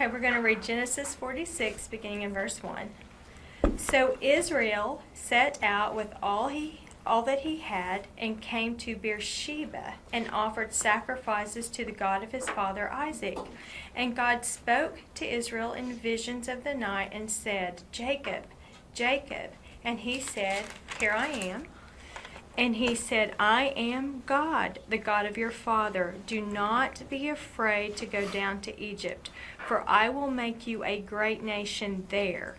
Okay, we're going to read Genesis 46, beginning in verse 1. So Israel set out with all that he had, and came to Beersheba, and offered sacrifices to the God of his father Isaac. And God spoke to Israel in visions of the night, and said, Jacob, Jacob. And he said, Here I am. And he said, I am God, the God of your father. Do not be afraid to go down to Egypt, for I will make you a great nation there.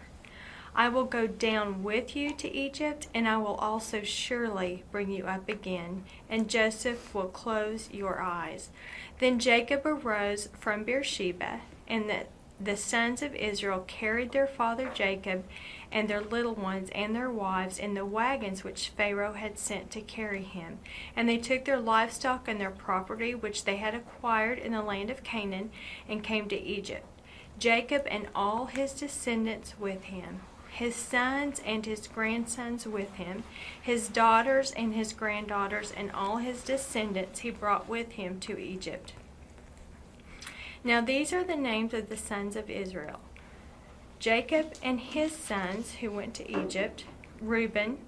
I will go down with you to Egypt, and I will also surely bring you up again, and Joseph will close your eyes. Then Jacob arose from Beersheba, and the sons of Israel carried their father Jacob and their little ones and their wives in the wagons which Pharaoh had sent to carry him. And they took their livestock and their property which they had acquired in the land of Canaan, and came to Egypt, Jacob and all his descendants with him, his sons and his grandsons with him, his daughters and his granddaughters, and all his descendants he brought with him to Egypt. Now these are the names of the sons of Israel: Jacob and his sons who went to Egypt, Reuben,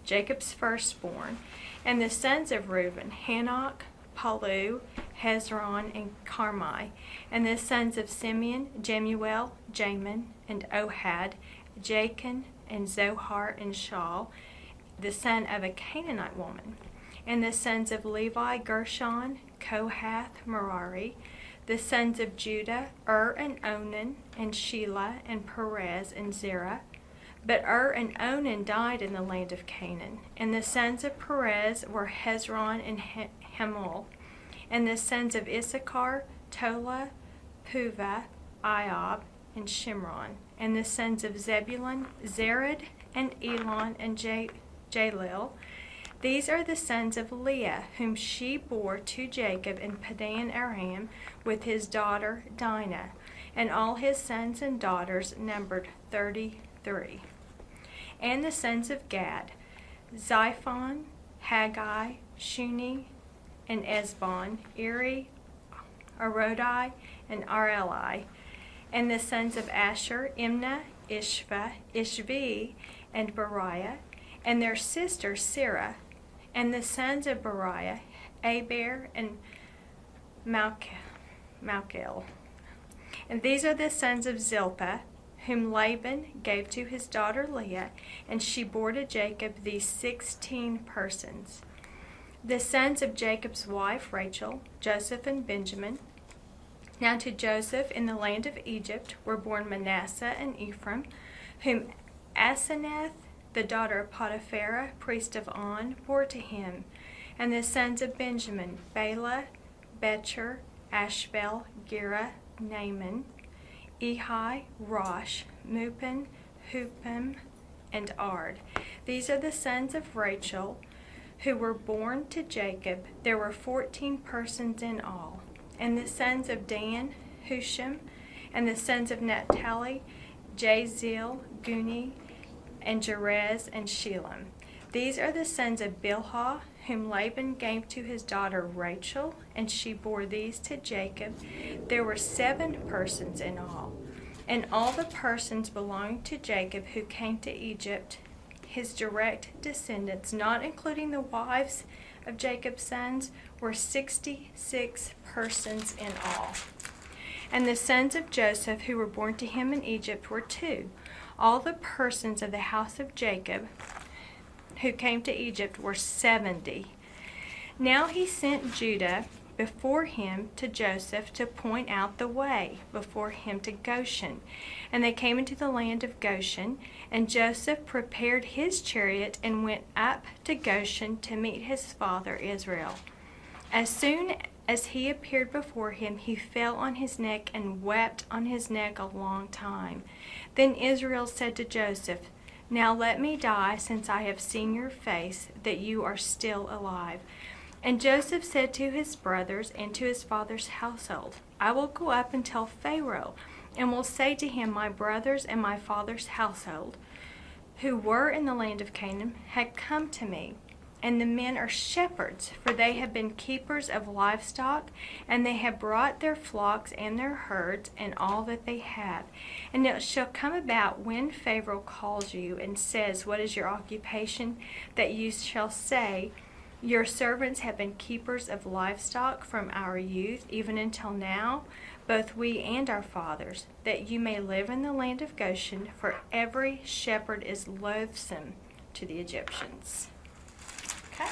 Jacob's firstborn, and the sons of Reuben, Hanok, Palu, Hezron, and Carmi, and the sons of Simeon, Jemuel, Jamin, and Ohad, Jachin, and Zohar, and Shaul, the son of a Canaanite woman, and the sons of Levi, Gershon, Kohath, Merari, the sons of Judah, and Onan, and Shelah, and Perez, and Zerah. But and Onan died in the land of Canaan. And the sons of Perez were Hezron and Hamul. And the sons of Issachar, Tola, Puvah, Iob, and Shimron. And the sons of Zebulun, Zered, and Elon, and Jalil. These are the sons of Leah, whom she bore to Jacob in Padan Aram with his daughter Dinah. And all his sons and daughters numbered 33. And the sons of Gad, Xiphon, Haggai, Shuni, and Esbon, Eri, Arodi, and Areli. And the sons of Asher, Imnah, Ishva, Ishvi, and Beriah, and their sister Sarah. And the sons of Beriah, Aber, and Malchiel. And these are the sons of Zilpah, whom Laban gave to his daughter Leah, and she bore to Jacob these 16 persons. The sons of Jacob's wife Rachel, Joseph, and Benjamin. Now to Joseph in the land of Egypt were born Manasseh and Ephraim, whom Asenath, the daughter of Potiphera, priest of On, bore to him. And the sons of Benjamin, Bela, Becher, Ashbel, Gera, Naaman, Ehi, Rosh, Mupim, Hupim, and Ard. These are the sons of Rachel, who were born to Jacob. There were 14 persons in all. And the sons of Dan, Hushim, and the sons of Naphtali, Jazeel, Guni, and Jerez, and Shelem. These are the sons of Bilhah, whom Laban gave to his daughter Rachel, and she bore these to Jacob. There were 7 persons in all. And all the persons belonging to Jacob who came to Egypt, his direct descendants, not including the wives of Jacob's sons, were 66 persons in all. And the sons of Joseph who were born to him in Egypt were 2. All the persons of the house of Jacob who came to Egypt were 70. Now he sent Judah before him to Joseph to point out the way before him to Goshen. And they came into the land of Goshen, and Joseph prepared his chariot and went up to Goshen to meet his father Israel. As soon as he appeared before him, he fell on his neck and wept on his neck a long time. Then Israel said to Joseph, Now let me die, since I have seen your face, that you are still alive. And Joseph said to his brothers and to his father's household, I will go up and tell Pharaoh, and will say to him, My brothers and my father's household, who were in the land of Canaan, had come to me. and the men are shepherds, for they have been keepers of livestock, and they have brought their flocks and their herds and all that they have. And it shall come about when Pharaoh calls you and says, What is your occupation? That you shall say, Your servants have been keepers of livestock from our youth, even until now, both we and our fathers, that you may live in the land of Goshen, for every shepherd is loathsome to the Egyptians. Okay.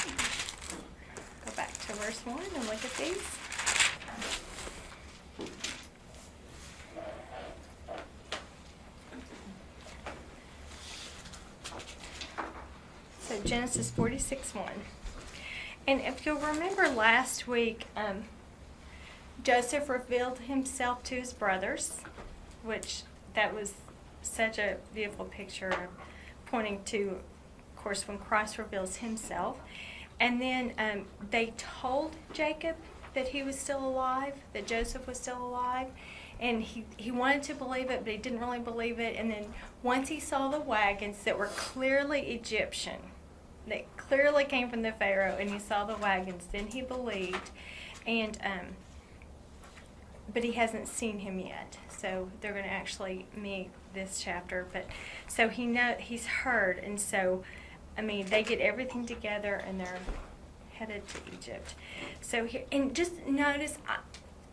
Go back to verse 1 and look at these. So Genesis 46:1. And if you'll remember last week, Joseph revealed himself to his brothers, which that was such a beautiful picture pointing to, of course, when Christ reveals himself. And then they told Jacob that he was still alive, that Joseph was still alive. And he wanted to believe it, but he didn't really believe it. And then once he saw the wagons that were clearly Egyptian, that clearly came from the Pharaoh, and he saw the wagons, then he believed. And but he hasn't seen him yet. So they're going to actually meet this chapter. But so he's heard, and so I mean, they get everything together and they're headed to Egypt. So here, and just notice,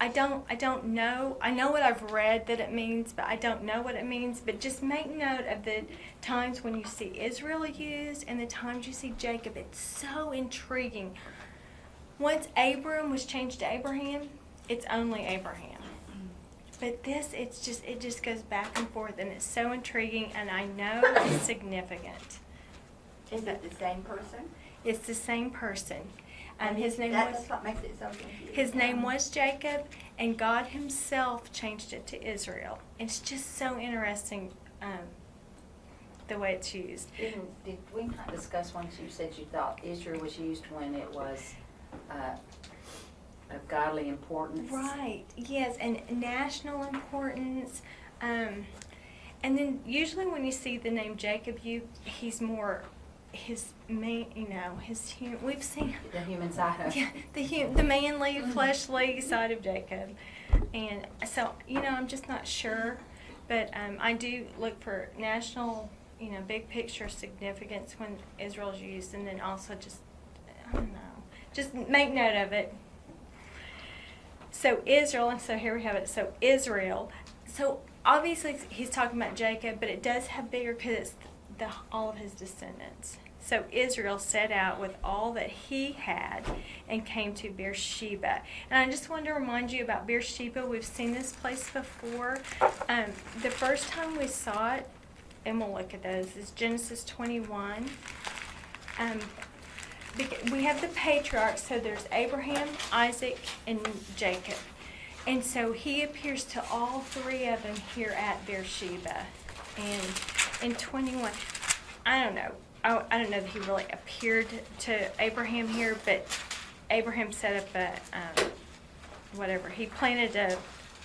I don't know. I know what I've read that it means, but I don't know what it means. But just make note of the times when you see Israel used and the times you see Jacob. It's so intriguing. Once Abram was changed to Abraham, it's only Abraham. But this, it just goes back and forth, and it's so intriguing, and I know it's significant. Is it the same person? It's the same person. His name that's what makes it so confusing. His name was Jacob, and God himself changed it to Israel. It's just so interesting the way it's used. Did we not discuss once you said you thought Israel was used when it was of godly importance? Right, yes, and national importance. And then usually when you see the name Jacob, he's more his main, we've seen the human side of the manly, fleshly side of Jacob, and so I'm just not sure, but I do look for national, big picture significance when Israel's used, and then also just just make note of it. So Israel, and so here we have it. So Israel. So obviously he's talking about Jacob, but it does have bigger because it's all of his descendants. So Israel set out with all that he had and came to Beersheba. And I just want to remind you about Beersheba. We've seen this place before. The first time we saw it, and we'll look at those, is Genesis 21. We have the patriarchs, so there's Abraham, Isaac, and Jacob. And so he appears to all three of them here at Beersheba. And in 21, I don't know that he really appeared to Abraham here, but Abraham set up he planted a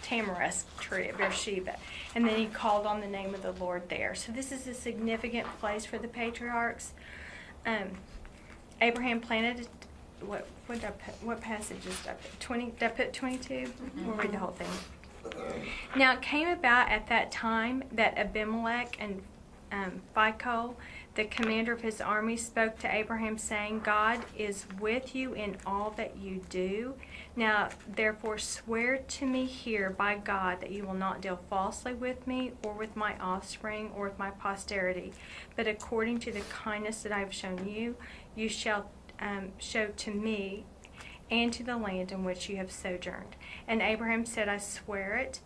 tamarisk tree at Beersheba, and then he called on the name of the Lord there. So this is a significant place for the patriarchs. Abraham planted, what did I put, what passages did I put? 20, did I put 22? Mm-hmm. We'll read the whole thing. Now it came about at that time that Abimelech and Phicol, the commander of his army, spoke to Abraham, saying, God is with you in all that you do. Now therefore swear to me here by God that you will not deal falsely with me, or with my offspring, or with my posterity, but according to the kindness that I have shown you, you shall show to me and to the land in which you have sojourned. And Abraham said, I swear it.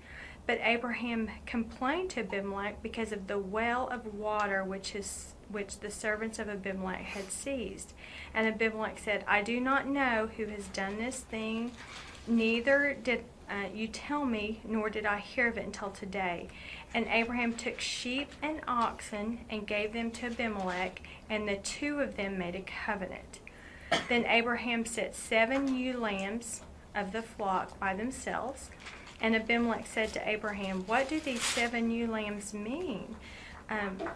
But Abraham complained to Abimelech because of the well of water which the servants of Abimelech had seized. And Abimelech said, I do not know who has done this thing, neither did you tell me, nor did I hear of it until today. And Abraham took sheep and oxen and gave them to Abimelech, and the two of them made a covenant. Then Abraham set 7 ewe lambs of the flock by themselves. And Abimelech said to Abraham, what do these 7 ewe lambs mean?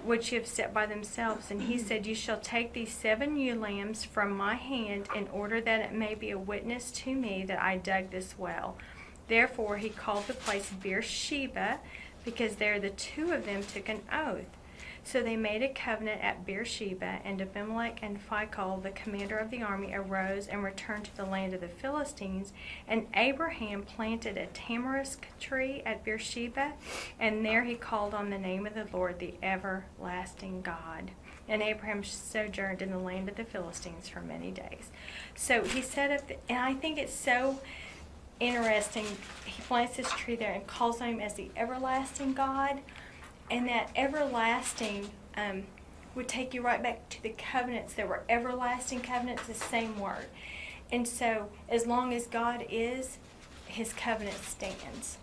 which you have set by themselves. And he said, You shall take these 7 ewe lambs from my hand, in order that it may be a witness to me that I dug this well. Therefore he called the place Beersheba, because there the 2 of them took an oath. So they made a covenant at Beersheba, and Abimelech and Phicol, the commander of the army, arose and returned to the land of the Philistines. And Abraham planted a tamarisk tree at Beersheba, and there he called on the name of the Lord, the everlasting God. And Abraham sojourned in the land of the Philistines for many days. So he set up, and I think it's so interesting, he plants this tree there and calls on him as the everlasting God. And that everlasting would take you right back to the covenants. There were everlasting covenants, the same word. And so as long as God is, his covenant stands.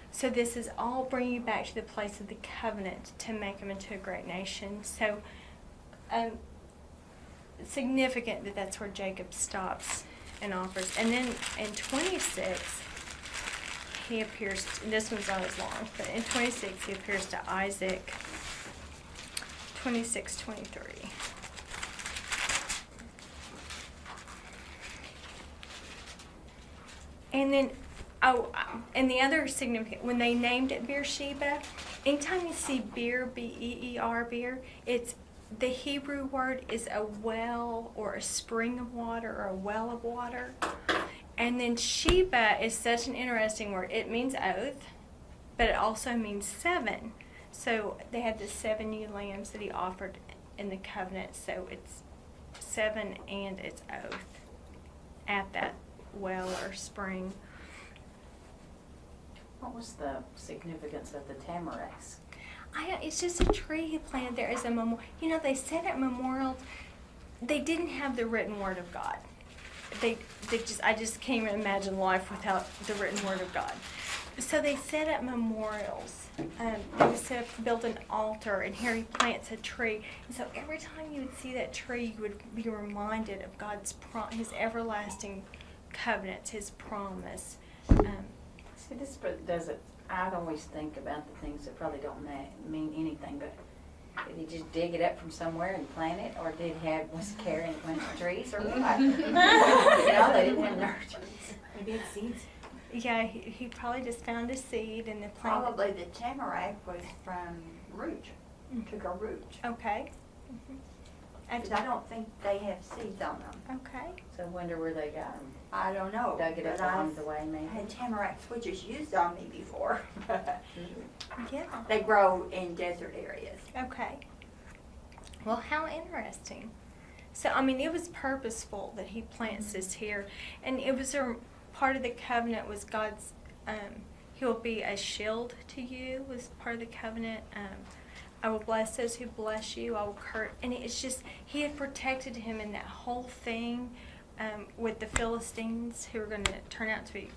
So this is all bringing you back to the place of the covenant to make them into a great nation. So significant that that's where Jacob stops and offers. And then in 26, he appears, this one's not as long, but in 26 he appears to Isaac, 26:23. And then, and the other significant, when they named it Beersheba, anytime you see beer, B-E-E-R, beer, it's, the Hebrew word is a well or a spring of water or a well of water. And then Sheba is such an interesting word. It means oath, but it also means 7. So they had the 7 ewe lambs that he offered in the covenant. So it's 7 and it's oath at that well or spring. What was the significance of the tamarisk? It's just a tree he planted there as a memorial. You know, they said at memorials, they didn't have the written word of God. I just can't even imagine life without the written word of God. So they set up memorials. They would build an altar, and here he plants a tree. And so every time you would see that tree, you would be reminded of God's his everlasting covenants, his promise. See, this does it. I'd always think about the things that probably don't mean anything, but did he just dig it up from somewhere and plant it, or was he carrying a bunch of trees, or what? You know, they didn't have nurseries. Maybe it's seeds. Yeah, he probably just found a seed and then planted. Probably the tamarack was from root. Took a root. Okay. Because I don't think they have seeds on them. Okay. So I wonder where they got them. I don't know. Dug it up but along the way, maybe. I had tamarack switches used on me before. Yeah. They grow in desert areas. Okay. Well, how interesting. So, I mean, it was purposeful that he plants this here. And it was part of the covenant was God's, he will be a shield to you was part of the covenant. I will bless those who bless you. I will curse. And it's just, he had protected him in that whole thing with the Philistines who were going to turn out to be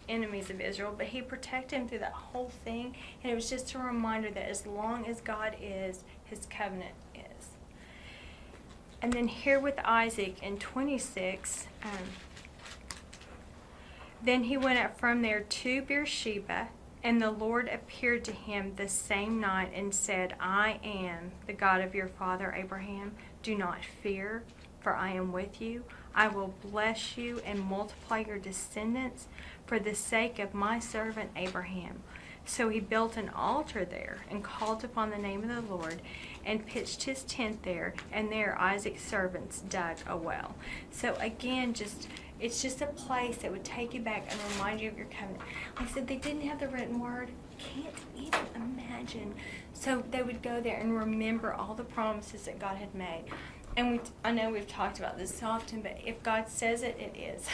enemies of Israel. But he protected him through that whole thing. And it was just a reminder that as long as God is, his covenant is. And then here with Isaac in 26, then he went up from there to Beersheba, and the Lord appeared to him the same night and said, I am the God of your father Abraham. Do not fear, for I am with you. I will bless you and multiply your descendants for the sake of my servant Abraham. So he built an altar there and called upon the name of the Lord and pitched his tent there, and there Isaac's servants dug a well. So again, it's just a place that would take you back and remind you of your covenant. Like I said, they didn't have the written word. Can't even imagine. So they would go there and remember all the promises that God had made. And I know we've talked about this often, but if God says it, it is.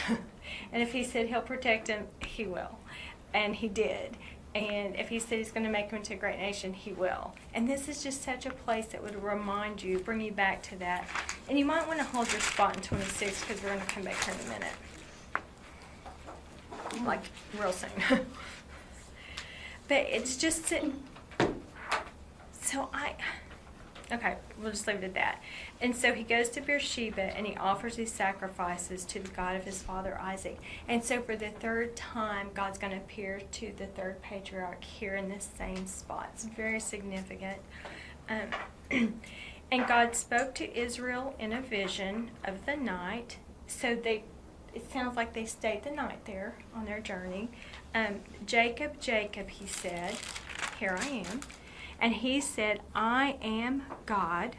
And if he said he'll protect him, he will. And he did. And if he said he's going to make him into a great nation, he will. And this is just such a place that would remind you, bring you back to that. And you might want to hold your spot in 26 because we're going to come back here in a minute. Like, real soon. But it's just... Okay, we'll just leave it at that. And so he goes to Beersheba and he offers these sacrifices to the God of his father Isaac. And so for the 3rd time, God's going to appear to the 3rd patriarch here in this same spot. It's very significant. And God spoke to Israel in a vision of the night. So it sounds like they stayed the night there on their journey. Jacob, Jacob, he said, here I am. And he said, I am God,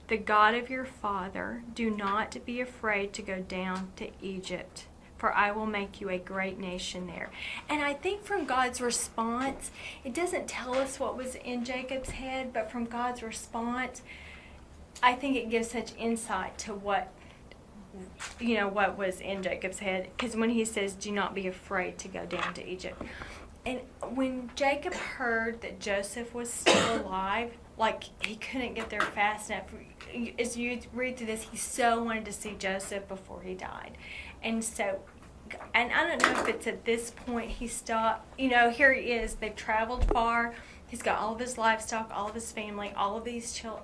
the God of your father. Do not be afraid to go down to Egypt, for I will make you a great nation there. And I think from God's response, it doesn't tell us what was in Jacob's head, but from God's response, I think it gives such insight to what was in Jacob's head. Because when he says, do not be afraid to go down to Egypt. And when Jacob heard that Joseph was still alive, like he couldn't get there fast enough. As you read through this, he so wanted to see Joseph before he died. And so, and I don't know if it's at this point he stopped. Here he is. They've traveled far. He's got all of his livestock, all of his family, all of these children.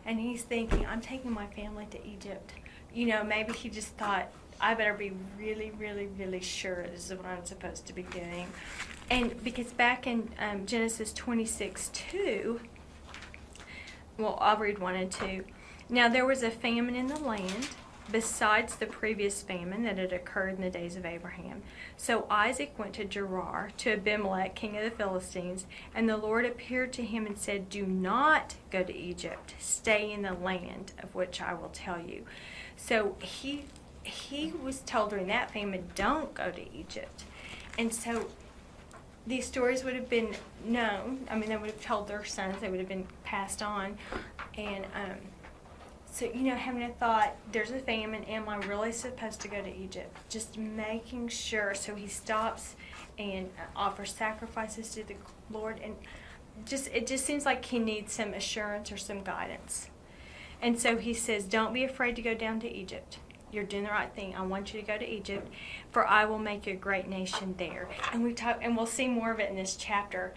And he's thinking, I'm taking my family to Egypt. Maybe he just thought, I better be really, really, really sure this is what I'm supposed to be doing. And because back in Genesis 26:2, well, I'll read 1 and 2. Now there was a famine in the land, besides the previous famine that had occurred in the days of Abraham. So Isaac went to Gerar, to Abimelech, king of the Philistines, and the Lord appeared to him and said, do not go to Egypt. Stay in the land of which I will tell you. So he was told during that famine, don't go to Egypt. And so these stories would have been known. I mean, they would have told their sons. They would have been passed on. And so, having a thought, there's a famine. Am I really supposed to go to Egypt? Just making sure. So he stops and offers sacrifices to the Lord. And it just seems like he needs some assurance or some guidance. And so he says, don't be afraid to go down to Egypt. You're doing the right thing. I want you to go to Egypt, for I will make you a great nation there. And we'll see more of it in this chapter.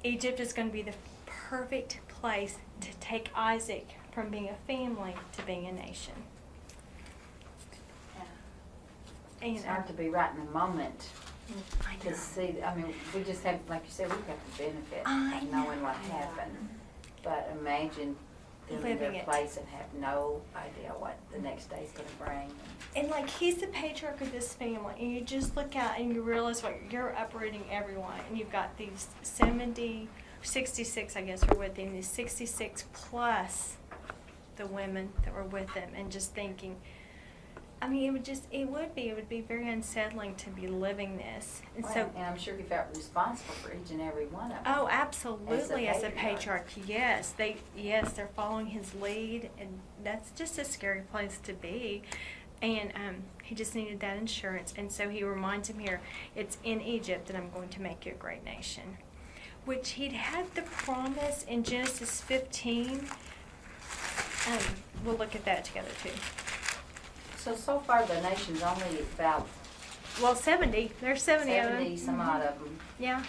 Egypt is going to be the perfect place to take Isaac from being a family to being a nation. Yeah. It's hard to be right in the moment to see. I mean, we just have, like you said, we have the benefit of knowing what happened. But imagine living in their place and have no idea what the next day's going to bring. And like, he's the patriarch of this family, and you just look out and you realize what you're uprooting everyone, and you've got these 66, I guess, are with him, these 66 plus the women that were with him, and just thinking, I mean, it would be very unsettling to be living this. And Well, so, and I'm sure he felt responsible for each and every one of them. oh, absolutely, as a patriarch. patriarch, they're following his lead, and that's just a scary place to be. And he just needed that insurance, and so he reminds him here, it's in Egypt that I'm going to make you a great nation. Which he'd had the promise in Genesis 15. We'll look at that together too. So far the nation's only about Well, 70. There's 70 of them. 70 some odd of them. Yeah,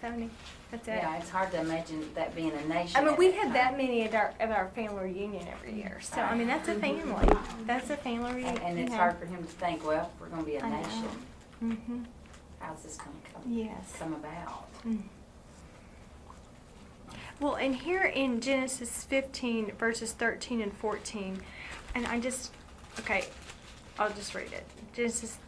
70. That's it. Yeah, it's hard to imagine that being a nation. I mean, at we that had time. that many at our family reunion every year. So, I mean, that's a family. That's a family reunion. And it's hard for him to think, well, we're going to be a I know. nation. Mm-hmm. How's this going to Yes. come about? Mm. Well, and here in Genesis 15, verses 13 and 14, and I'll just read it. Genesis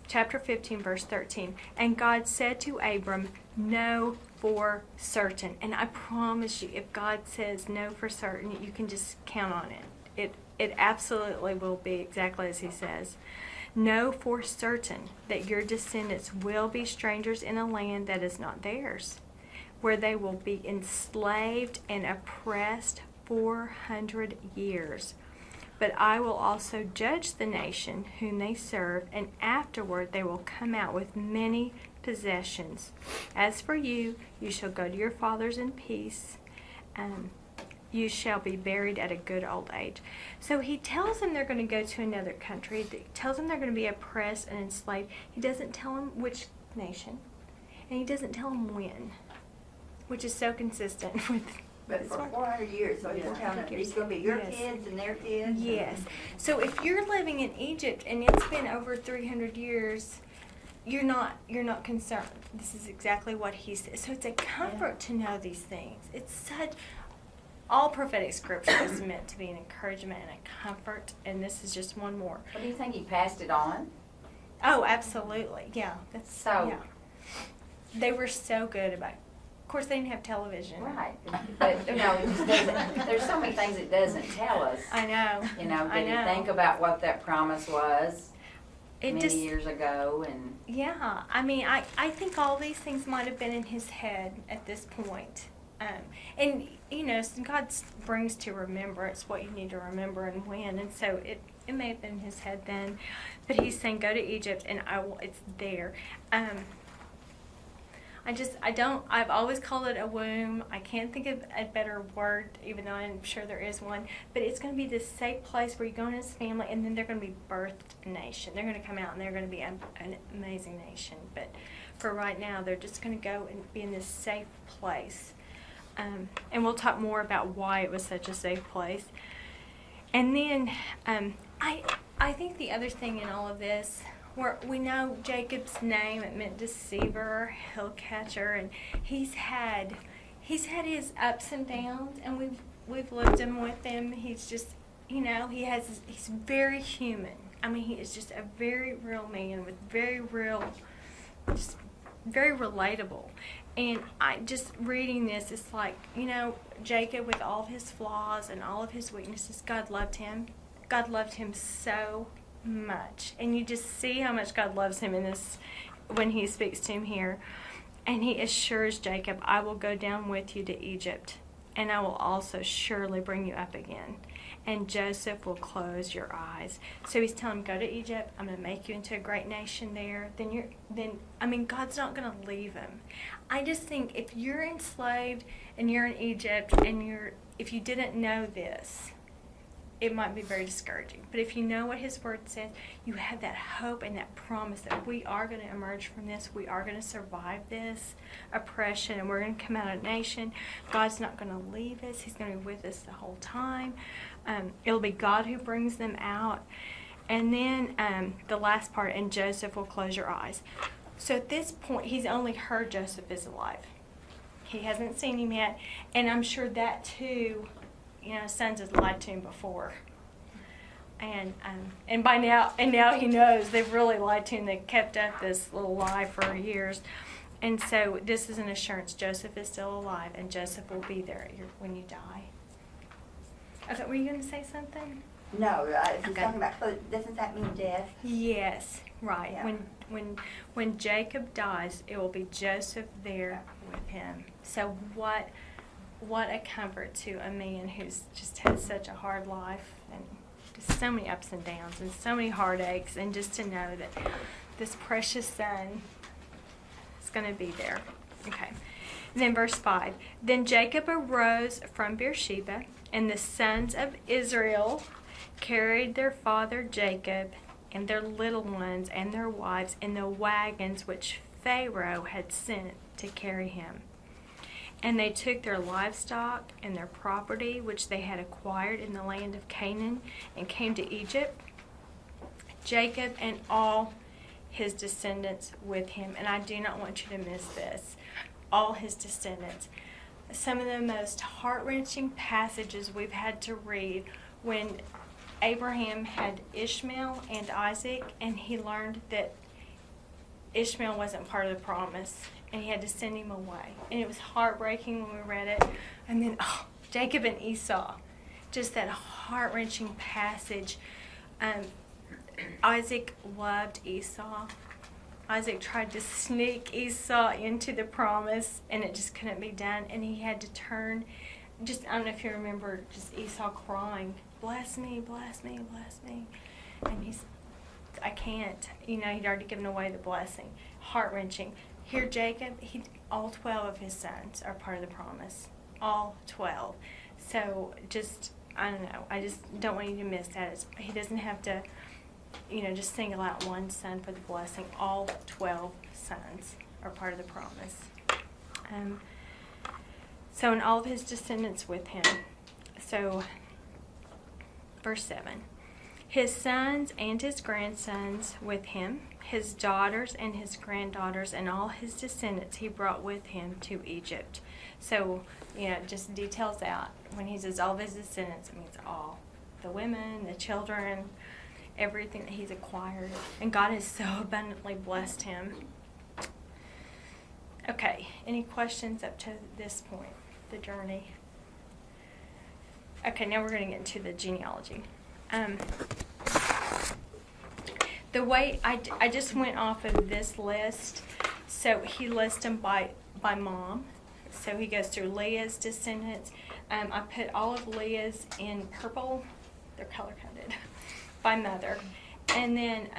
chapter 15, verse 13. And God said to Abram, know for certain. And I promise you, if God says know for certain, you can just count on it. It absolutely will be exactly as he says. Know for certain that your descendants will be strangers in a land that is not theirs, where they will be enslaved and oppressed 400 years. But I will also judge the nation whom they serve, and afterward they will come out with many possessions. As for you, you shall go to your fathers in peace. You shall be buried at a good old age. So he tells them they're going to go to another country. He tells them they're going to be oppressed and enslaved. He doesn't tell them which nation, and he doesn't tell them when, which is so consistent with. But for 400 years, so you're counting, it's going to be your Yes. kids and their kids? Yes. So if you're living in Egypt and it's been over 300 years, you're not concerned. This is exactly what he says. So it's a comfort to know these things. It's such. all prophetic scripture is meant to be an encouragement and a comfort, and this is just one more. What do you think, he passed it on? Oh, absolutely. Yeah. That's So- yeah. They were so good about, of course they didn't have television. Right, but, it just doesn't, there's so many things it doesn't tell us. I know. Did I he know. think about what that promise was It many just, years ago, and yeah, I mean, I think all these things might have been in his head at this point. And, God brings to remembrance what you need to remember and when. And so it may have been in his head then. But he's saying, go to Egypt, and it's there. I've always called it a womb. I can't think of a better word, even though I'm sure there is one. But it's going to be this safe place where you go in as family, and then they're going to be birthed a nation. They're going to come out, and they're going to be an amazing nation. But for right now, they're just going to go and be in this safe place. And we'll talk more about why it was such a safe place. And then I think the other thing in all of this, we know Jacob's name, it meant deceiver, hill catcher, and he's had his ups and downs, and we've lived him with him. He's just, he's very human. I mean, he is just a very real man with just very relatable. And I just reading this, it's like, Jacob with all of his flaws and all of his weaknesses, God loved him. God loved him so much. And you just see how much God loves him in this when he speaks to him here. And he assures Jacob, I will go down with you to Egypt, and I will also surely bring you up again. And Joseph will close your eyes. So he's telling him, go to Egypt. I'm going to make you into a great nation there. God's not going to leave him. I just think if you're enslaved and you're in Egypt and if you didn't know this, it might be very discouraging. But if you know what his word says, you have that hope and that promise that we are going to emerge from this. We are going to survive this oppression, and we're going to come out a nation. God's not going to leave us. He's going to be with us the whole time. It'll be God who brings them out. And then the last part, and Joseph will close your eyes. So at this point, he's only heard Joseph is alive. He hasn't seen him yet. And I'm sure that too, sons has lied to him before. And by now, he knows they've really lied to him. They kept up this little lie for years. And so this is an assurance. Joseph is still alive, and Joseph will be there when you die. Okay, were you going to say something? No, he's Okay. talking about, doesn't that mean death? Yes, right. Yeah. When Jacob dies, it will be Joseph there with him. So what a comfort to a man who's just had such a hard life and just so many ups and downs and so many heartaches, and just to know that this precious son is going to be there. Okay. And then verse 5. Then Jacob arose from Beersheba, and the sons of Israel carried their father Jacob and their little ones and their wives in the wagons which Pharaoh had sent to carry him. And they took their livestock and their property which they had acquired in the land of Canaan and came to Egypt, Jacob and all his descendants with him. And I do not want you to miss this. All his descendants. Some of the most heart-wrenching passages we've had to read when Abraham had Ishmael and Isaac, and he learned that Ishmael wasn't part of the promise, and he had to send him away. And it was heartbreaking when we read it. And then Jacob and Esau, just that heart-wrenching passage. Isaac loved Esau. Isaac tried to sneak Esau into the promise, and it just couldn't be done. And he had to turn. I don't know if you remember, just Esau crying, bless me, bless me, bless me. And I can't. He'd already given away the blessing. Heart-wrenching. Here, Jacob, all 12 of his sons are part of the promise. All 12. So I don't know. I just don't want you to miss that. He doesn't have to, just single out one son for the blessing. All 12 sons are part of the promise. And all of his descendants with him. So, verse 7. His sons and his grandsons with him, his daughters and his granddaughters and all his descendants he brought with him to Egypt. So, it just details out. When he says all of his descendants, it means all. The women, the children, everything that he's acquired. And God has so abundantly blessed him. Okay, any questions up to this point, the journey? Okay, now we're going to get into the genealogy. The way I just went off of this list, so he lists them by mom. So he goes through Leah's descendants. I put all of Leah's in purple. They're color-coded by mother. And then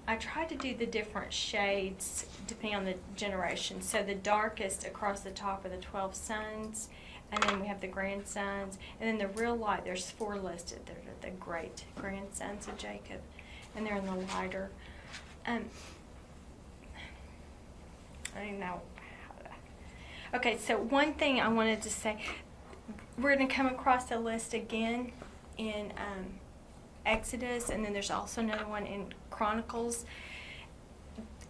I tried to do the different shades depending on the generation. So the darkest across the top are the 12 sons. And then we have the grandsons. And then the real light, there's 4 listed. They're the great grandsons of Jacob. And they're in the lighter. I don't know how to. Okay, so one thing I wanted to say. We're going to come across a list again in Exodus. And then there's also another one in Chronicles.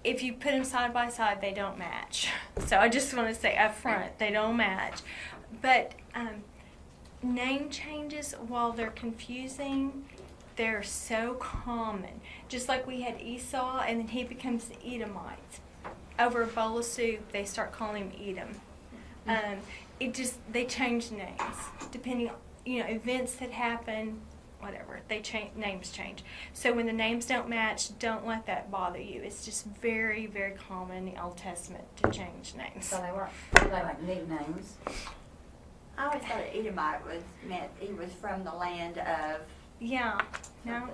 If you put them side by side, they don't match. So I just want to say up front, they don't match. But name changes, while they're confusing, they're so common. Just like we had Esau, and then he becomes the Edomite. Over a bowl of soup, they start calling him Edom. They change names depending on events that happen. Whatever, names change. So when the names don't match, don't let that bother you. It's just very, very common in the Old Testament to change names. So they weren't like nicknames. I always thought Edomite meant he was from the land of. Yeah, no,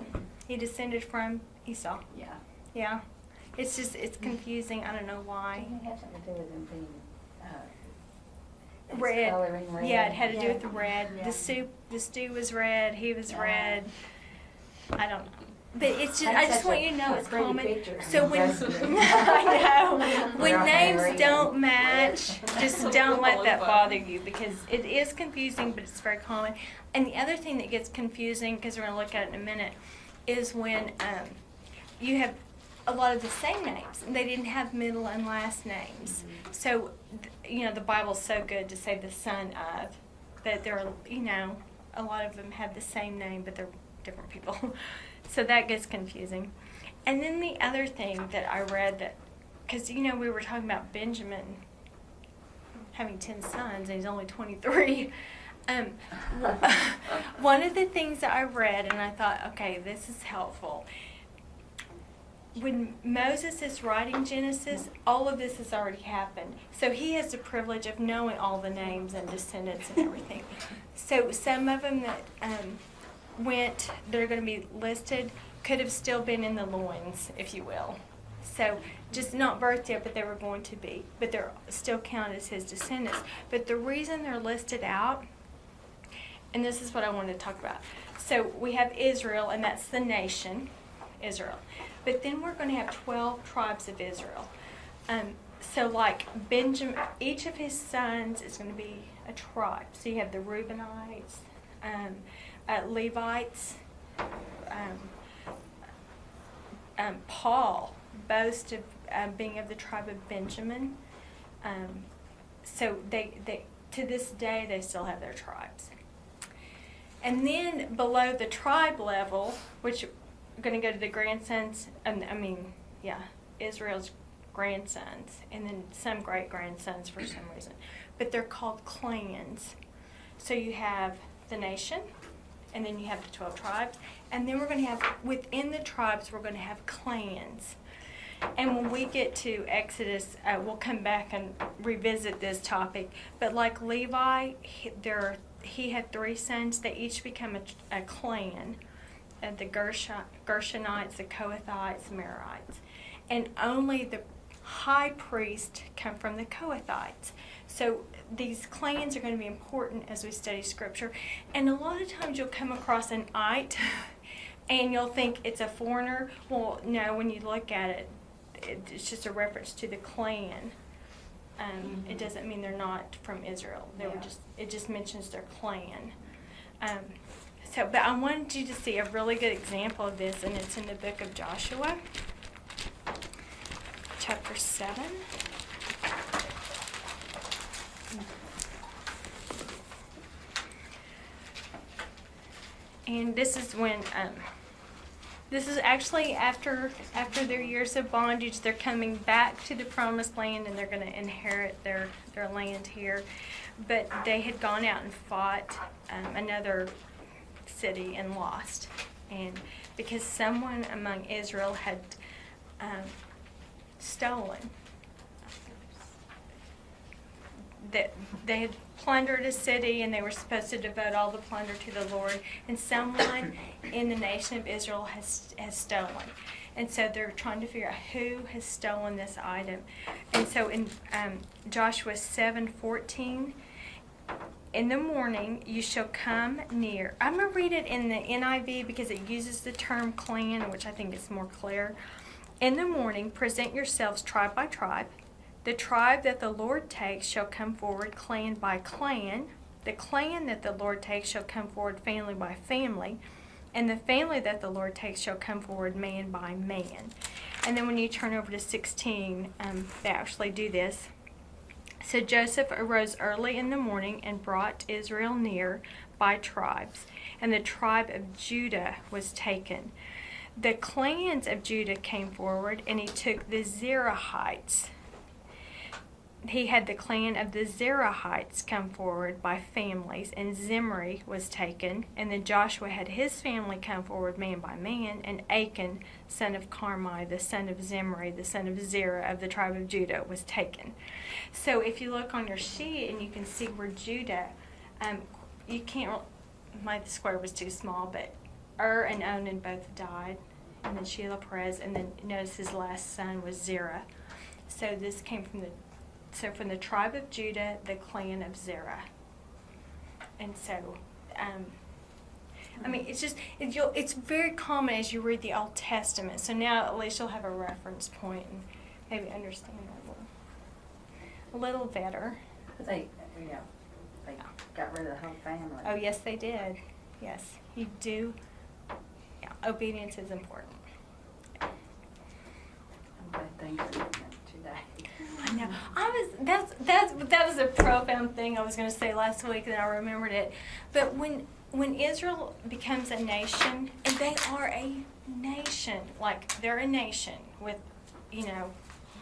he descended from Esau. Yeah. Yeah, it's confusing. I don't know why. Didn't it have something to do with them being Red. coloring red? Yeah, it had to do with the Yeah. red. Yeah. The stew was red. He was Yeah. red. I don't know. But it's just, I That's just such want a you to know it's pretty common. picture. So when Doesn't it? I know when They're all names hairy don't and match, red. just don't let that bother you because it is confusing, but it's very common. And the other thing that gets confusing, because we're going to look at it in a minute, is when you have a lot of the same names. They didn't have middle and last names. Mm-hmm. So, the Bible's so good to say the son of, that there are, a lot of them have the same name, but they're different people. So that gets confusing. And then the other thing that I read that, because, we were talking about Benjamin having 10 sons, and he's only 23. One of the things that I read, and I thought, okay, this is helpful. When Moses is writing Genesis, all of this has already happened. So he has the privilege of knowing all the names and descendants and everything. So some of them that that are going to be listed could have still been in the loins, if you will. So just not birthed yet, but they were going to be. But they're still counted as his descendants. But the reason they're listed out, and this is what I wanted to talk about. So we have Israel, and that's the nation, Israel. But then we're going to have 12 tribes of Israel. So like Benjamin, each of his sons is going to be a tribe. So you have the Reubenites, Levites. Paul boasts of being of the tribe of Benjamin. So they to this day they still have their tribes. And then below the tribe level, which we're going to go to the grandsons, Israel's grandsons, and then some great-grandsons for some reason. But they're called clans. So you have the nation, and then you have the 12 tribes. And then we're going to have, within the tribes, we're going to have clans. And when we get to Exodus, we'll come back and revisit this topic. But like Levi, he had 3 sons. They each become a clan. The Gershonites, the Kohathites, the Merarites. And only the high priest come from the Kohathites. So these clans are going to be important as we study Scripture. And a lot of times you'll come across an ite, and you'll think it's a foreigner. Well, no, when you look at it, it's just a reference to the clan. It doesn't mean they're not from Israel. It just mentions their clan. But I wanted you to see a really good example of this, and it's in the book of Joshua. chapter 7. And this is when, this is actually after their years of bondage, they're coming back to the promised land and they're going to inherit their land here. But they had gone out and fought another city and lost. And because someone among Israel had stolen, that they had plundered a city and they were supposed to devote all the plunder to the Lord, and someone in the nation of Israel has stolen. And so they're trying to figure out who has stolen this item. And so in Joshua 7:14, in the morning you shall come near. I'm going to read it in the NIV because it uses the term clan, which I think is more clear. In the morning, present yourselves tribe by tribe. The tribe that the Lord takes shall come forward clan by clan. The clan that the Lord takes shall come forward family by family. And the family that the Lord takes shall come forward man by man. And then when you turn over to 16, they actually do this. So Joseph arose early in the morning and brought Israel near by tribes. And the tribe of Judah was taken. The clans of Judah came forward, and he took the Zerahites. He had the clan of the Zerahites come forward by families, and Zimri was taken. And then Joshua had his family come forward man by man, and Achan, son of Carmi, the son of Zimri, the son of Zerah of the tribe of Judah, was taken. So if you look on your sheet and you can see where Judah, you can't, my square was too small, but and Onan both died, and then Shelah Perez, and then notice his last son was Zerah. So this came from the tribe of Judah, the clan of Zerah. And so, I mean, it's just, it's very common as you read the Old Testament. So now at least you'll have a reference point and maybe understand it a little better. They got rid of the whole family. Oh, yes, they did. Yes, you do. Yeah, obedience is important. I'm glad things are different today. I know. That was a profound thing I was going to say last week, and I remembered it. But when Israel becomes a nation, and they are a nation, like they're a nation with,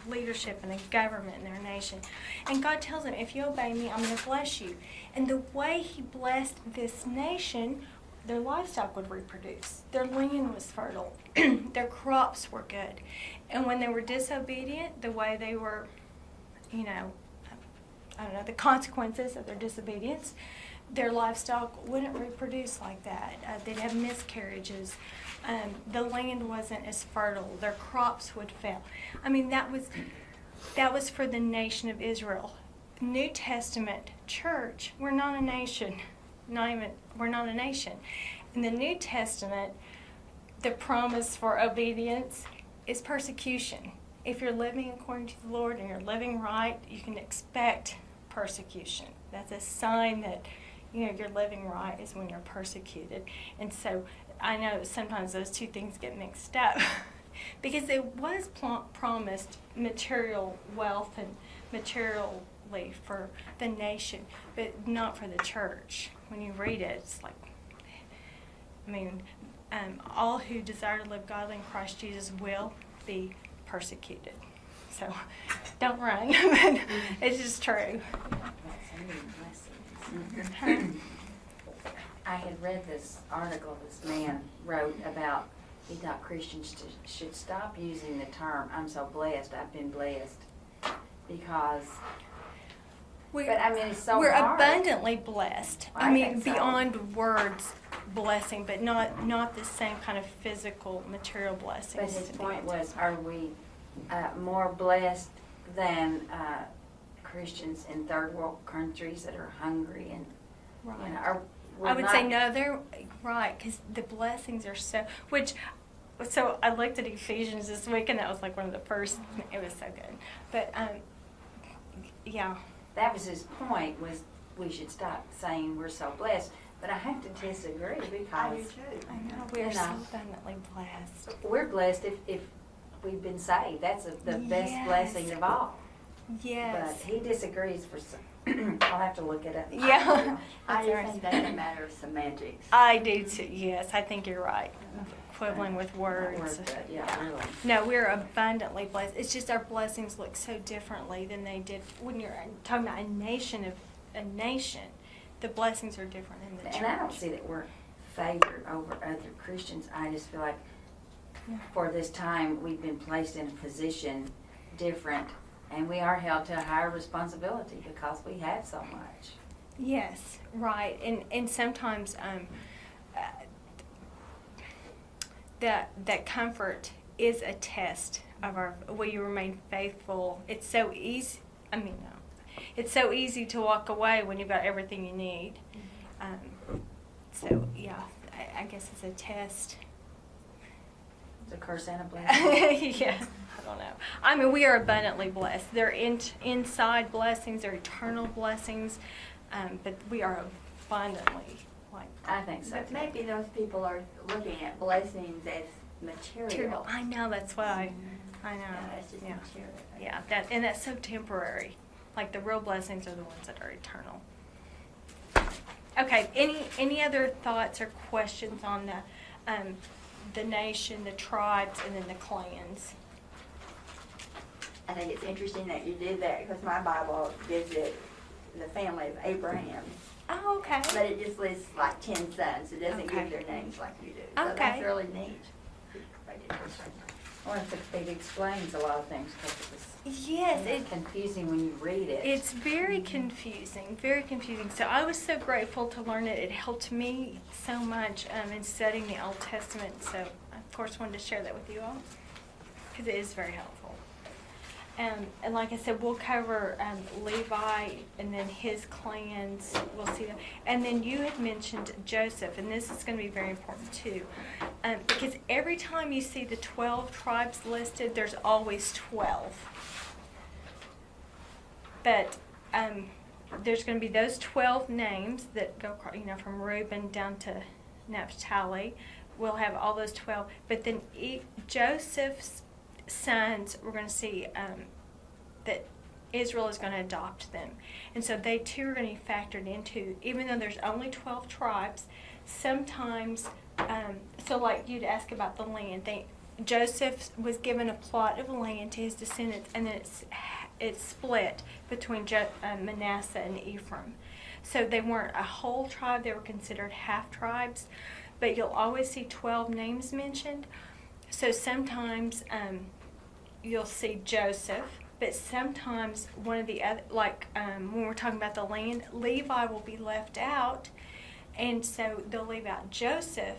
leadership and a government in their nation. And God tells them, if you obey me, I'm going to bless you. And the way he blessed this nation, their livestock would reproduce. Their land was fertile. Their crops were good. And when they were disobedient, the way they were, the consequences of their disobedience, their livestock wouldn't reproduce like that. They'd have miscarriages. The land wasn't as fertile. Their crops would fail. I mean, that was for the nation of Israel. New Testament church, we're not a nation. We're not a nation. In the New Testament, the promise for obedience is persecution. If you're living according to the Lord and you're living right, you can expect persecution. That's a sign that you're living right is when you're persecuted. And so I know sometimes those two things get mixed up because it was promised material wealth and materially for the nation, but not for the church. When you read it, it's like, all who desire to live godly in Christ Jesus will be persecuted. So don't run, but it's just true. I had read this article this man wrote about he thought Christians should stop using the term, I'm so blessed, I've been blessed, because it's so we're hard. Abundantly blessed. I think so. Beyond words blessing, but not the same kind of physical, material blessings. But his point was, are we more blessed than Christians in third world countries that are hungry and right. I would say no, they're right, because the blessings are so, so I looked at Ephesians this week, and that was like one of the first, it was so good. But, yeah. That was his point, was we should stop saying we're so blessed. But I have to disagree because I do too. I know, we're so abundantly blessed. We're blessed if we've been saved. That's the best Yes. blessing of all. Yes. But he disagrees for some. I'll have to look it up. Yeah. I That's just right. think that's a matter of semantics. I do too. Yes, I think you're right. Quibbling with Not words. worth it. Yeah, really. No, we're abundantly blessed. It's just our blessings look so differently than they did when you're talking about a nation. The blessings are different in the church. And I don't see that we're favored over other Christians. I just feel like for this time we've been placed in a position different, and we are held to a higher responsibility because we have so much. Yes, right. And sometimes that comfort is a test of our will you remain faithful. It's so easy. It's so easy to walk away when you've got everything you need. So yeah, I guess it's a test. It's a curse and a blessing. Yeah, I don't know. I mean, we are abundantly blessed. They're inside blessings, they're eternal blessings, but we are abundantly I think so. But too. maybe those people are looking at blessings as material. I know, that's why. I know. Yeah, it's just Yeah. material. Yeah, and that's so temporary. Like the real blessings are the ones that are eternal. Okay, any other thoughts or questions on the nation, the tribes, and then the clans? I think it's interesting that you did that because my Bible gives it the family of Abraham, Oh, okay. but it just lists like 10 sons. It doesn't Okay. give their names like you do. So Okay. that's really neat. Well, it explains a lot of things because Yes, it's confusing when you read it. it's very confusing, very confusing. So I was so grateful to learn it. It helped me so much in studying the Old Testament. So I, of course, wanted to share that with you all because it is very helpful. And like I said, we'll cover Levi and then his clans. We'll see them. And then you had mentioned Joseph, and this is going to be very important too. Because every time you see the 12 tribes listed, there's always 12. But there's going to be those 12 names that go, from Reuben down to Naphtali. We'll have all those 12. But then Joseph's sons, we're going to see that Israel is going to adopt them. And so they too are going to be factored into, even though there's only 12 tribes, sometimes, so like you'd ask about the land, Joseph was given a plot of land to his descendants, and then it's split between Manasseh and Ephraim. So they weren't a whole tribe, they were considered half tribes, but you'll always see 12 names mentioned. So sometimes you'll see Joseph, but sometimes one of the other, when we're talking about the land, Levi will be left out, and so they'll leave out Joseph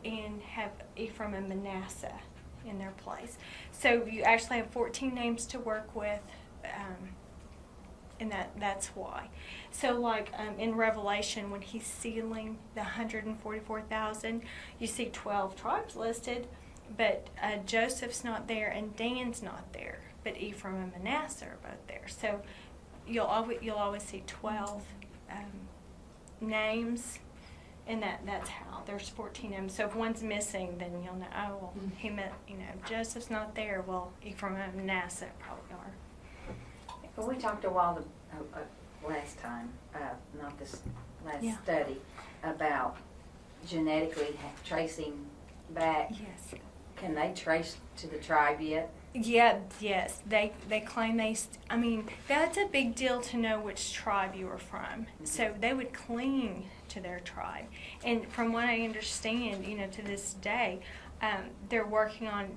and have Ephraim and Manasseh in their place. So you actually have 14 names to work with, and that's why. So in Revelation, when he's sealing the 144,000, you see 12 tribes listed, but Joseph's not there and Dan's not there, but Ephraim and Manasseh are both there. So you'll always see 12 names, and that's how there's 14 names. So if one's missing, then you'll know. Oh, well, he meant Joseph's not there. Well, Ephraim and Manasseh probably are. Well, we talked a while last time, not this last study, about genetically tracing back. Yes. Can they trace to the tribe yet? Yeah, yes. They claim that's a big deal to know which tribe you were from. Mm-hmm. So they would cling to their tribe. And from what I understand, to this day, they're working on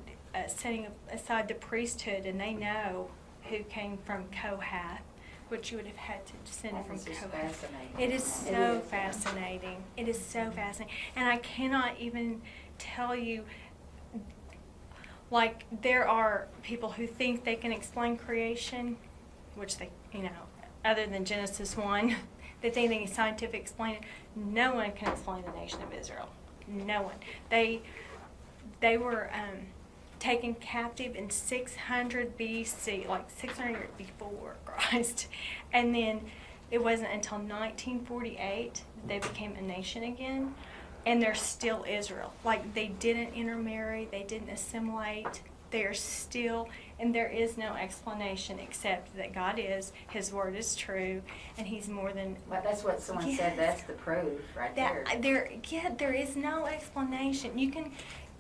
setting aside the priesthood, and they know who came from Kohath, which you would have had to descend from Kohath. Fascinating. It is so fascinating. It is so fascinating. And I cannot even tell you, there are people who think they can explain creation, which they, other than Genesis 1, that they think is scientific explain it. No one can explain the nation of Israel. No one. They were taken captive in 600 BC, 600 years before Christ. And then it wasn't until 1948 that they became a nation again. And they're still Israel. They didn't intermarry, they didn't assimilate. They are still, and there is no explanation except that God is, His Word is true, and He's more than. Well, that's what someone said, Yes. that's the proof right there. There is no explanation. You can,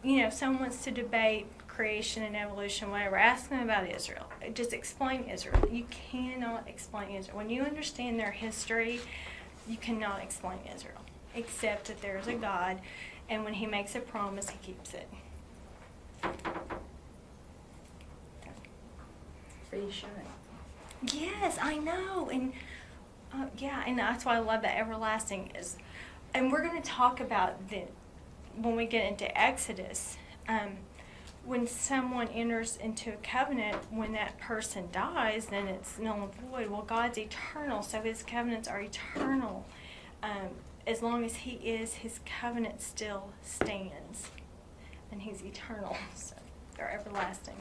if someone wants to debate creation and evolution, whatever, ask them about Israel. Just explain Israel. You cannot explain Israel. When you understand their history, you cannot explain Israel, except that there's a God, and when He makes a promise, He keeps it. Reassuring. Yes, I know, and and that's why I love that everlasting is. And we're going to talk about when we get into Exodus. When someone enters into a covenant, when that person dies, then it's null and void. Well, God's eternal, so His covenants are eternal. As long as He is, His covenant still stands, and He's eternal, so they're everlasting.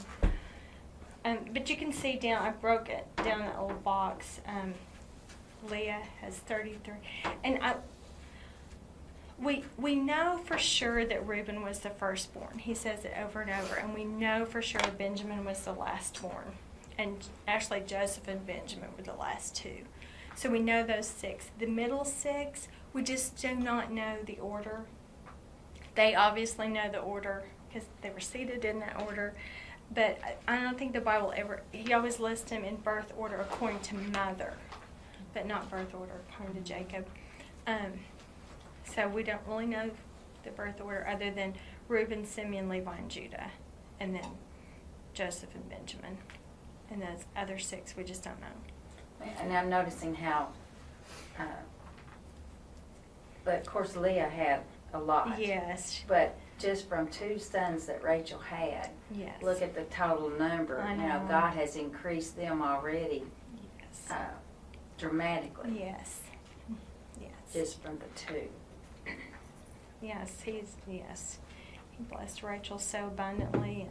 But you can see down, I broke it down that little box. Leah has 33. And we know for sure that Reuben was the firstborn. He says it over and over. And we know for sure Benjamin was the lastborn. And actually Joseph and Benjamin were the last two. So we know those 6. The middle 6, we just do not know the order. They obviously know the order because they were seated in that order. But I don't think the Bible he always lists them in birth order according to mother, but not birth order according to Jacob. So we don't really know the birth order other than Reuben, Simeon, Levi, and Judah, and then Joseph and Benjamin. And those other 6 we just don't know. And I'm noticing how, but of course Leah had a lot. Yes. But just from 2 sons that Rachel had, Yes. look at the total number. I Now know. God has increased them already Yes. dramatically. Yes. Yes. Just from the 2. Yes, He blessed Rachel so abundantly.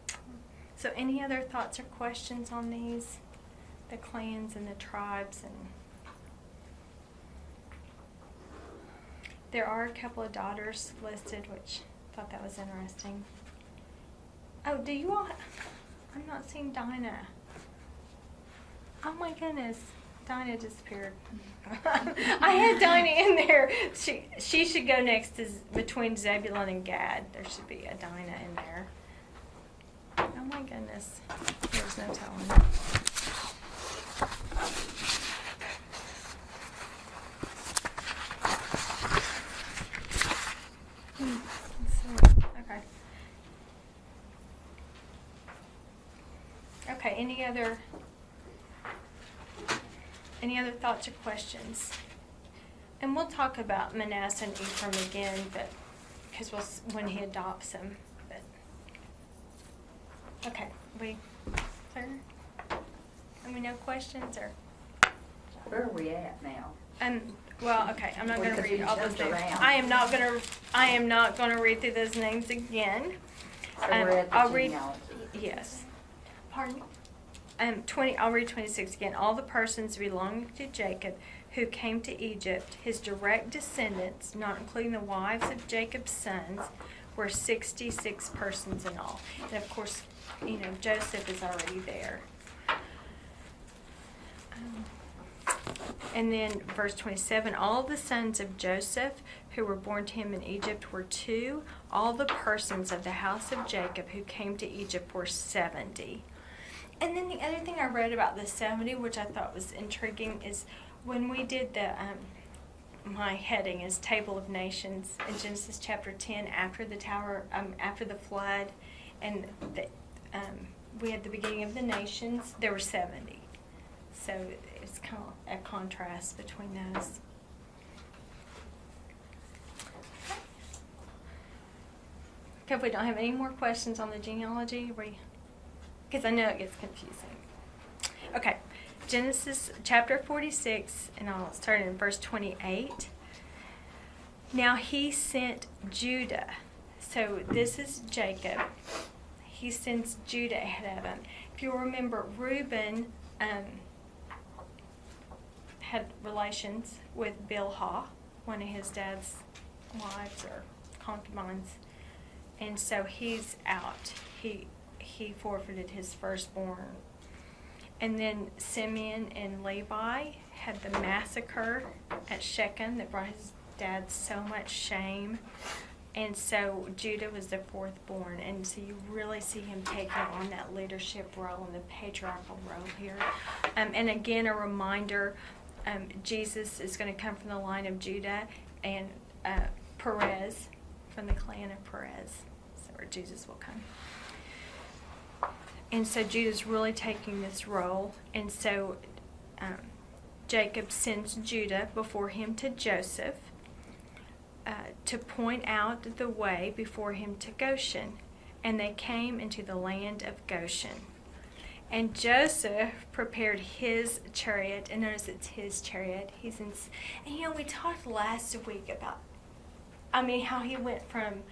And so any other thoughts or questions on these? The clans and the tribes, and there are a couple of daughters listed, which I thought that was interesting. Oh, do you all, I'm not seeing Dinah. Oh my goodness. Dinah disappeared. I had Dinah in there. She should go next to between Zebulun and Gad. There should be a Dinah in there. Oh my goodness. There's no telling. Let's see. Okay. Okay, any other thoughts or questions? And we'll talk about Manasseh and Ephraim again, but because when he adopts them. But okay, we clear? No questions or? Where are we at now? Well, okay, I'm not going to Because read you all those jumped names. around. I am not going to read through those names again. So we're at the I'll read. genealogy. Yes. Pardon? I'll read 26 again. All the persons belonging to Jacob who came to Egypt, his direct descendants, not including the wives of Jacob's sons, were 66 persons in all. And of course, Joseph is already there. And then verse 27, all the sons of Joseph who were born to him in Egypt were 2. All the persons of the house of Jacob who came to Egypt were 70. And then the other thing I read about the 70, which I thought was intriguing, is when we did my heading is Table of Nations in Genesis chapter 10 after the flood, and we had the beginning of the nations. There were 70. So it's kind of a contrast between those. Okay, if we don't have any more questions on the genealogy, because I know it gets confusing. Okay, Genesis chapter 46, and I'll start in verse 28. Now he sent Judah. So this is Jacob. He sends Judah ahead of him. If you remember, Reuben had relations with Bilhah, one of his dad's wives or concubines. and so he's out. He forfeited his firstborn. And then Simeon and Levi had the massacre at Shechem that brought his dad so much shame. And so Judah was the fourth born. And so you really see him taking on that leadership role and the patriarchal role here. And again, a reminder, Jesus is going to come from the line of Judah, and Perez from the clan of Perez. So where Jesus will come. And so Judah's really taking this role. And so Jacob sends Judah before him to Joseph to point out the way before him to Goshen. And they came into the land of Goshen. And Joseph prepared his chariot. And notice it's his chariot. And we talked last week about, how he went from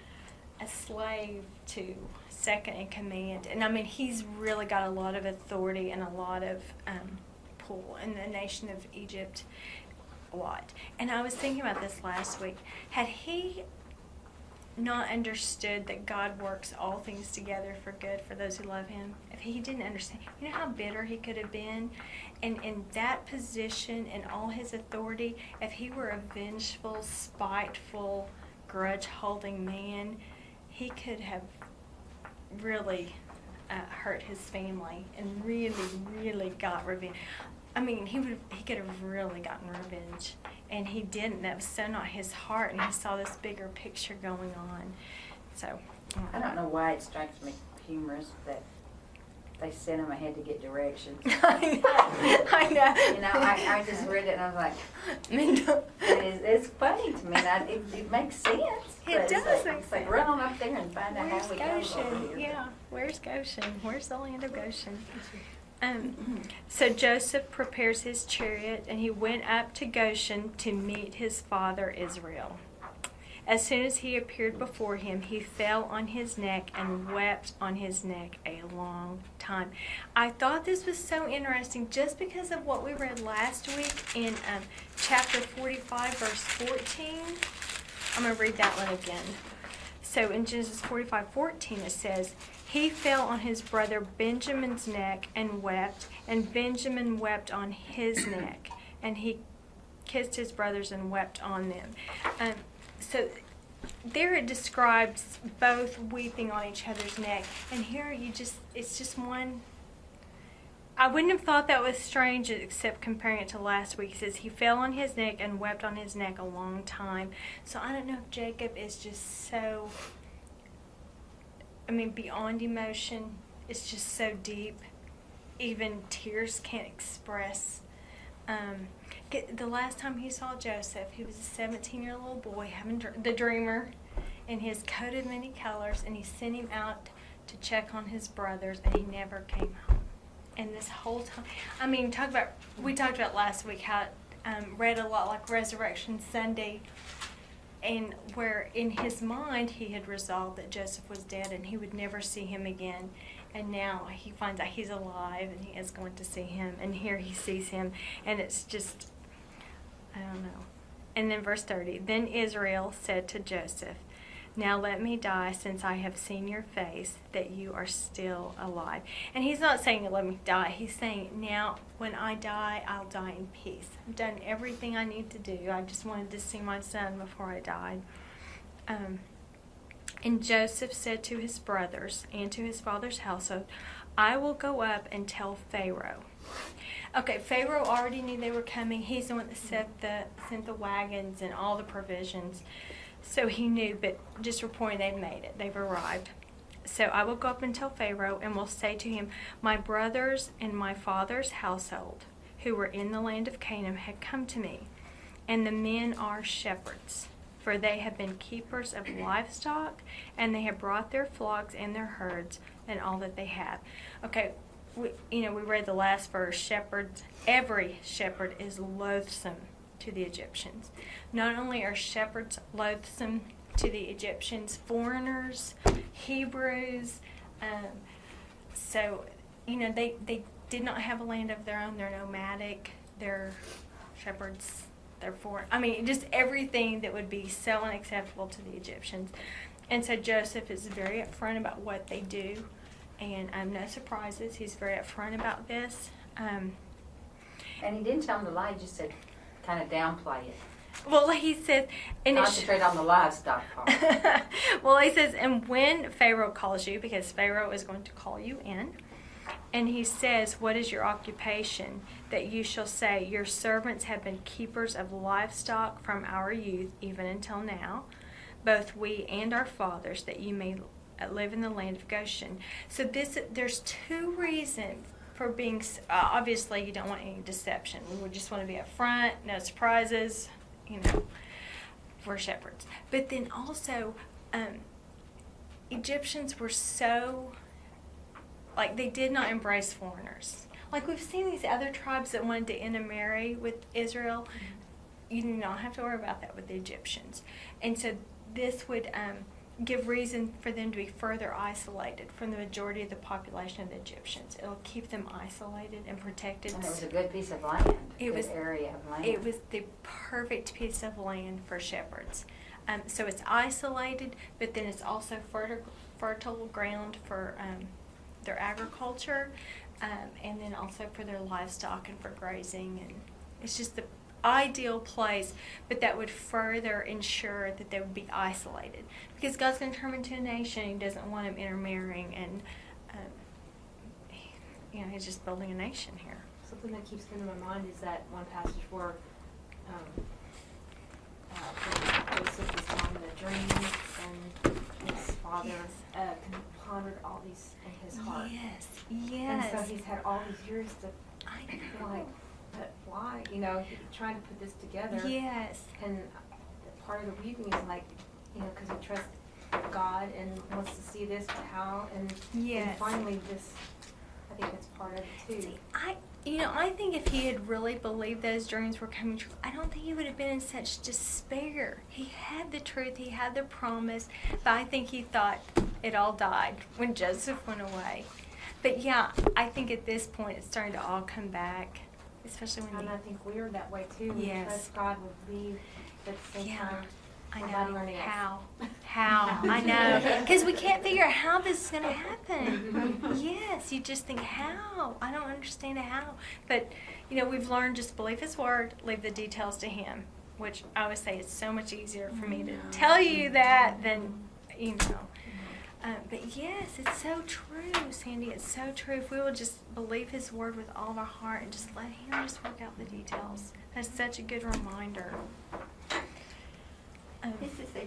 a slave to second in command. And he's really got a lot of authority and a lot of pull in the nation of Egypt. A lot. And I was thinking about this last week. Had he not understood that God works all things together for good for those who love him, if he didn't understand, you know how bitter he could have been? And in that position and all his authority, if he were a vengeful, spiteful, grudge-holding man, he could have really hurt his family and really, really got revenge. He could have really gotten revenge, and he didn't. That was so not his heart, and he saw this bigger picture going on. So I don't know why it strikes me humorous that they sent him ahead to get directions. I know. I just read it and I was like, it's funny to me. It makes sense. It does. It's like run on up there and find out how we go over here. Yeah, where's Goshen? Where's the land of Goshen? So Joseph prepares his chariot, and he went up to Goshen to meet his father Israel. As soon as he appeared before him, he fell on his neck and wept on his neck a long time. I thought this was so interesting just because of what we read last week in chapter 45, verse 14. I'm going to read that one again. So in Genesis 45:14 it says, he fell on his brother Benjamin's neck and wept, and Benjamin wept on his neck, and he kissed his brothers and wept on them. So there it describes both weeping on each other's neck, and here it's just one. I wouldn't have thought that was strange except comparing it to last week. It says he fell on his neck and wept on his neck a long time. So I don't know if Jacob is just so, beyond emotion. It's just so deep. Even tears can't express. The last time he saw Joseph, he was a 17-year-old boy having the dreamer in his coat of many colors, and he sent him out to check on his brothers, and he never came home. And this whole time, we talked about last week how it read a lot like Resurrection Sunday, and where in his mind he had resolved that Joseph was dead and he would never see him again. And now he finds out he's alive and he is going to see him. And here he sees him, and it's just, I don't know. And then verse 30, then Israel said to Joseph, now let me die, since I have seen your face, that you are still alive. And he's not saying let me die. He's saying now when I die, I'll die in peace. I've done everything I need to do. I just wanted to see my son before I died. And Joseph said to his brothers and to his father's household, I will go up and tell Pharaoh. Okay, Pharaoh already knew they were coming. He's the one that sent the wagons and all the provisions. So he knew, but just reporting they've made it. They've arrived. So I will go up and tell Pharaoh, and will say to him, my brothers and my father's household, who were in the land of Canaan, had come to me, and the men are shepherds, for they have been keepers of livestock, and they have brought their flocks and their herds and all that they have. Okay, we read the last verse, shepherds. Every shepherd is loathsome to the Egyptians. Not only are shepherds loathsome to the Egyptians, foreigners, Hebrews, they did not have a land of their own. They're nomadic. They're shepherds. They're foreign. Just everything that would be so unacceptable to the Egyptians. And so Joseph is very upfront about what they do, and no surprises. He's very upfront about this. And he didn't tell them to lie, he just said, kind of downplay it. Well, he says, and Concentrate on the livestock part. well, he says, and when Pharaoh calls you, because Pharaoh is going to call you in, and he says, what is your occupation? That you shall say, your servants have been keepers of livestock from our youth, even until now, both we and our fathers, that you may live in the land of Goshen. So there's two reasons for being, obviously you don't want any deception. We just want to be upfront, no surprises, we're shepherds. But then also, Egyptians were so, they did not embrace foreigners. Like we've seen these other tribes that wanted to intermarry with Israel. You do not have to worry about that with the Egyptians. And so this would give reason for them to be further isolated from the majority of the population of the Egyptians. It'll keep them isolated and protected. And it was a good piece of land. Good area of land. It was the perfect piece of land for shepherds. So it's isolated, but then it's also fertile ground for their agriculture, and then also for their livestock and for grazing. And it's just the ideal place, but that would further ensure that they would be isolated, because God's going to turn them into a nation. He doesn't want them intermarrying, and He's just building a nation here. Something that keeps coming to my mind is that one passage where Joseph was telling the dream, and his father pondered all these in his heart. Yes. And so he's had all these years to I know. but why? Trying to put this together. Yes. And part of the weaving is because he trusts God and wants to see this, but how? And finally this, I think that's part of it too. See, I think if he had really believed those dreams were coming true, I don't think he would have been in such despair. He had the truth, he had the promise, but I think he thought it all died when Joseph went away. But yeah, I think at this point it's starting to all come back, especially when and I think we're that way too. We Yes. trust God will lead, but at the same time, I we're know. not learning How? I know. Because we can't figure out how this is going to happen. Yes, you just think, how? I don't understand how. But, we've learned just believe His Word, leave the details to Him, which I always say it's so much easier for me to tell you that than, but yes, it's so true, Sandy. It's so true. If we will just believe His Word with all of our heart and just let Him just work out the details. That's such a good reminder. This is the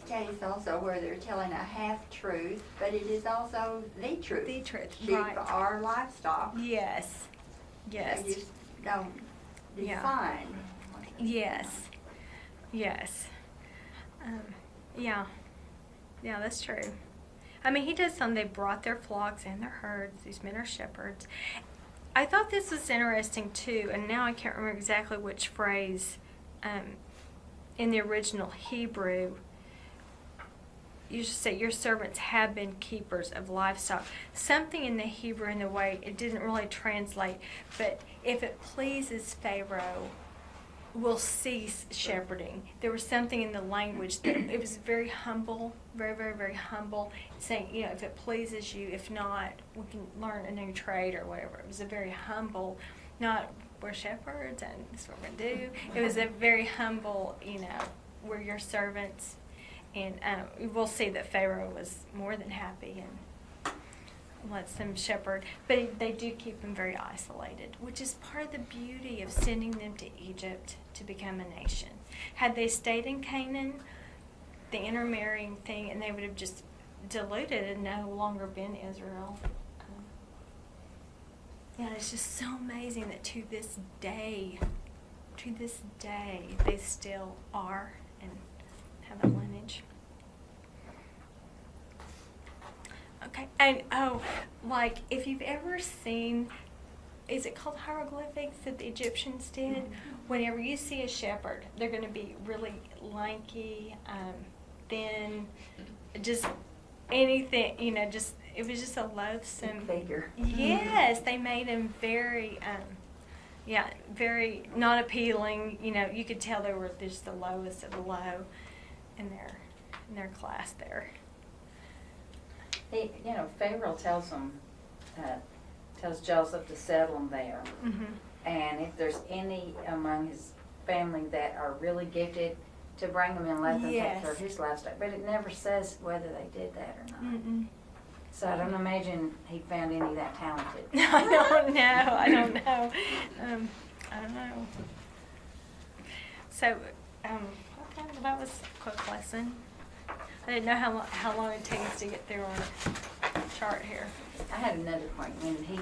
case also where they're telling a half-truth, but it is also the truth. The truth, Sheep right. are livestock. Yes. Yes. They just don't Yeah. define. Yes. Yes. Yeah. Yeah, that's true. I mean, He does some. They brought their flocks and their herds. These men are shepherds. I thought this was interesting too, and now I can't remember exactly which phrase in the original Hebrew. You should say, your servants have been keepers of livestock. Something in the Hebrew, in the way it didn't really translate, but if it pleases Pharaoh, we'll cease shepherding. There was something in the language that it was very humble, very, very, very humble, saying, if it pleases you, if not, we can learn a new trade or whatever. It was a very humble, not we're shepherds and this is what we're going to do. It was a very humble, we're your servants. And we'll see that Pharaoh was more than happy and lets them shepherd. But they do keep them very isolated, which is part of the beauty of sending them to Egypt to become a nation. Had they stayed in Canaan, the intermarrying thing, and they would have just diluted and no longer been Israel. It's just so amazing that to this day, they still are and have that lineage. Okay, and if you've ever seen, is it called hieroglyphics that the Egyptians did? Mm-hmm. Whenever you see a shepherd, they're going to be really lanky, thin, just anything, it was just a loathsome figure. Yes, they made him very, very not appealing. You could tell they were just the lowest of the low in their class there. Pharaoh tells them, tells Joseph to settle them there. Mhm. And if there's any among his family that are really gifted, to bring them and let them take Yes. care of his livestock. But it never says whether they did that or not. Mm-mm. So I don't imagine he found any that talented. I don't know. I don't know. I don't know. So, okay, well, that was a quick lesson. I didn't know how long it takes to get through our chart here. I had another point when he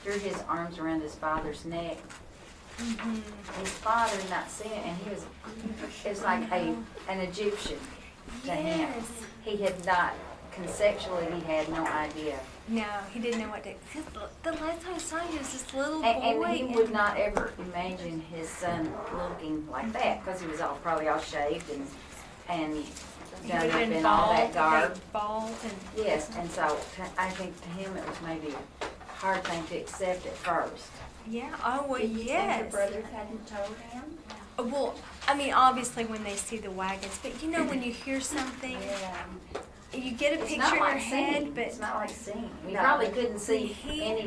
threw his arms around his father's neck. Mm-hmm. His father not seeing it, and it was like an Egyptian to him. Yes. He had not, conceptually, he had no idea. No, he didn't know what to. Cause the last time I saw him, he was this little boy. And he would not ever imagine his son looking like that, because he was probably all shaved and He done would up have been in all bald, that garb. bald, and Yes, and so I think to him it was maybe a hard thing to accept at first. yeah. Oh well, Did you think yes. your brothers hadn't told him? Well, I mean, obviously when they see the wagons, but you know when you hear something, you get a It's picture not in your like head, seeing. but It's not like seeing. We No. probably couldn't see He- any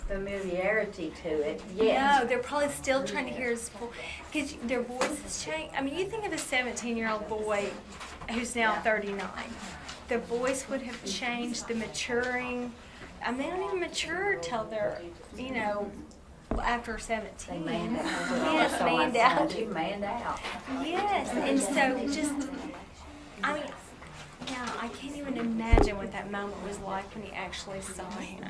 familiarity to it yet. no, they're probably still trying to hear his full, because their voices change. I mean, you think of a 17-year-old boy who's now 39. The voice would have changed, the maturing. I mean, they don't even mature till they're, after 17. They manned out. Yes, So my manned son out. too manned out. Yes, and so just, I mean, yeah, I can't even imagine what that moment was like when you actually saw him.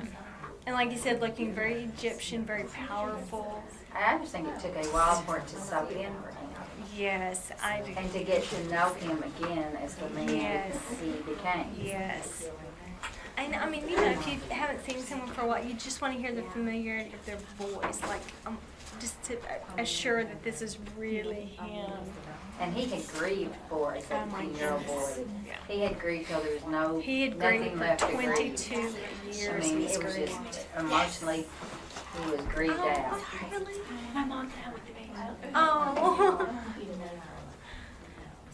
And like you said, looking very Egyptian, very powerful. I just think it took a while for it to soak in for him. Yes, I do. And to get to know him again as the man Yes. he became. Yes. And I mean, if you haven't seen someone for a while, you just want to hear the familiarity of their voice, like just to assure that this is really him. And he had grieved for a Oh my 17-year-old boy. goodness. He had grieved till there was He had nothing grieved left for to grieve. 22 I years. mean, He was it was grieved. just emotionally, he was grieved out. Oh, really? My mom's out with the baby. Oh.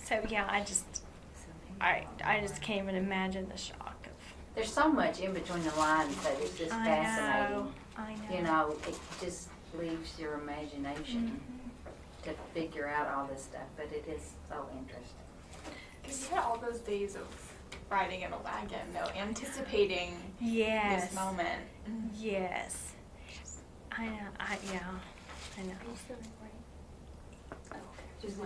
So yeah, I just can't even imagine the shock of. There's so much in between the lines that is just fascinating. I know. You know, it just leaves your imagination to figure out all this stuff, but it is so interesting. Because you had all those days of riding in a wagon, though, anticipating Yes. this moment. Yes. I know. I know. Just